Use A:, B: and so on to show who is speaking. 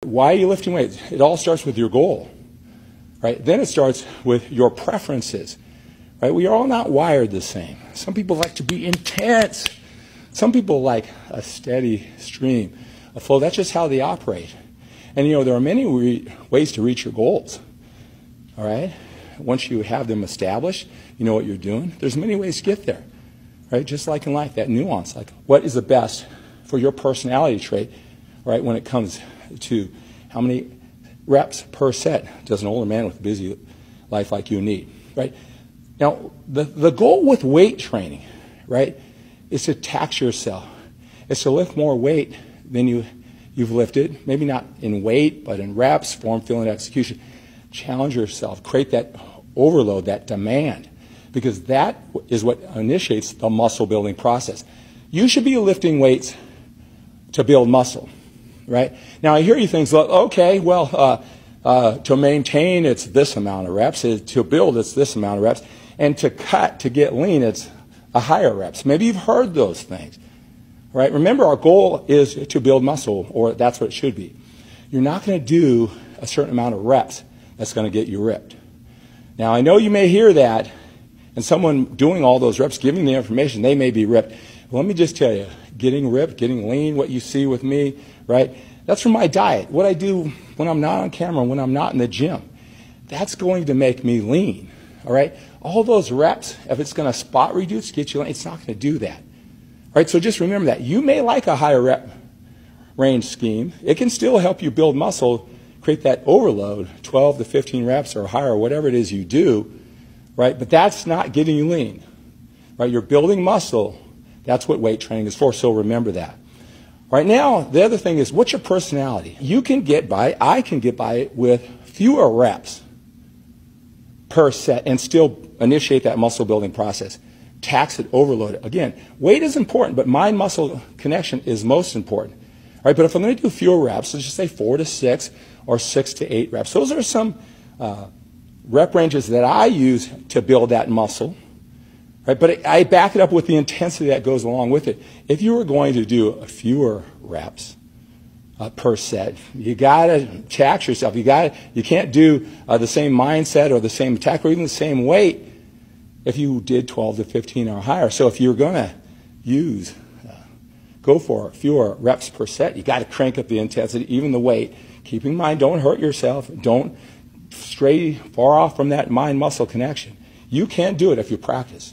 A: Why are you lifting weights? It all starts with your goal, right? Then it starts with your preferences, right? We are all not wired the same. Some people like to be intense. Some people like a steady stream, a flow. That's just how they operate. And, there are many ways to reach your goals, all right? Once you have them established, you know what you're doing. There's many ways to get there, right? Just like in life, that nuance, like what is the best for your personality trait, right, when it comes to how many reps per set does an older man with a busy life like you need, right? Now, the goal with weight training, right, is to tax yourself. It's to lift more weight than you've lifted, maybe not in weight, but in reps, form, feeling, execution. Challenge yourself. Create that overload, that demand, because that is what initiates the muscle building process. You should be lifting weights to build muscle, right? Now, I hear you think, okay, well, to maintain, it's this amount of reps. To build, it's this amount of reps. And to cut, to get lean, it's a higher reps. Maybe you've heard those things, right? Remember, our goal is to build muscle, or that's what it should be. You're not going to do a certain amount of reps that's going to get you ripped. Now, I know you may hear that, and someone doing all those reps, giving the information, they may be ripped. Well, let me just tell you, getting ripped, getting lean, what you see with me, right? That's from my diet. What I do when I'm not on camera, when I'm not in the gym, that's going to make me lean, all right? All those reps, if it's going to spot reduce, get you lean, it's not going to do that. All right, so just remember that. You may like a higher rep range scheme. It can still help you build muscle, create that overload, 12 to 15 reps or higher, whatever it is you do, right? But that's not getting you lean, right? You're building muscle. That's what weight training is for, so remember that. Right now, the other thing is, what's your personality? You can get by, I can get by with fewer reps per set and still initiate that muscle building process. Tax it, overload it. Again, weight is important, but mind-muscle connection is most important. All right, but if I'm going to do fewer reps, let's just say 4 to 6 or 6 to 8 reps. Those are some rep ranges that I use to build that muscle. Right, but I back it up with the intensity that goes along with it. If you were going to do fewer reps per set, you got to tax yourself. You can't do the same mindset or the same attack or even the same weight if you did 12 to 15 or higher. So if you're going to go for fewer reps per set, you got to crank up the intensity, even the weight. Keep in mind, don't hurt yourself. Don't stray far off from that mind-muscle connection. You can't do it if you practice.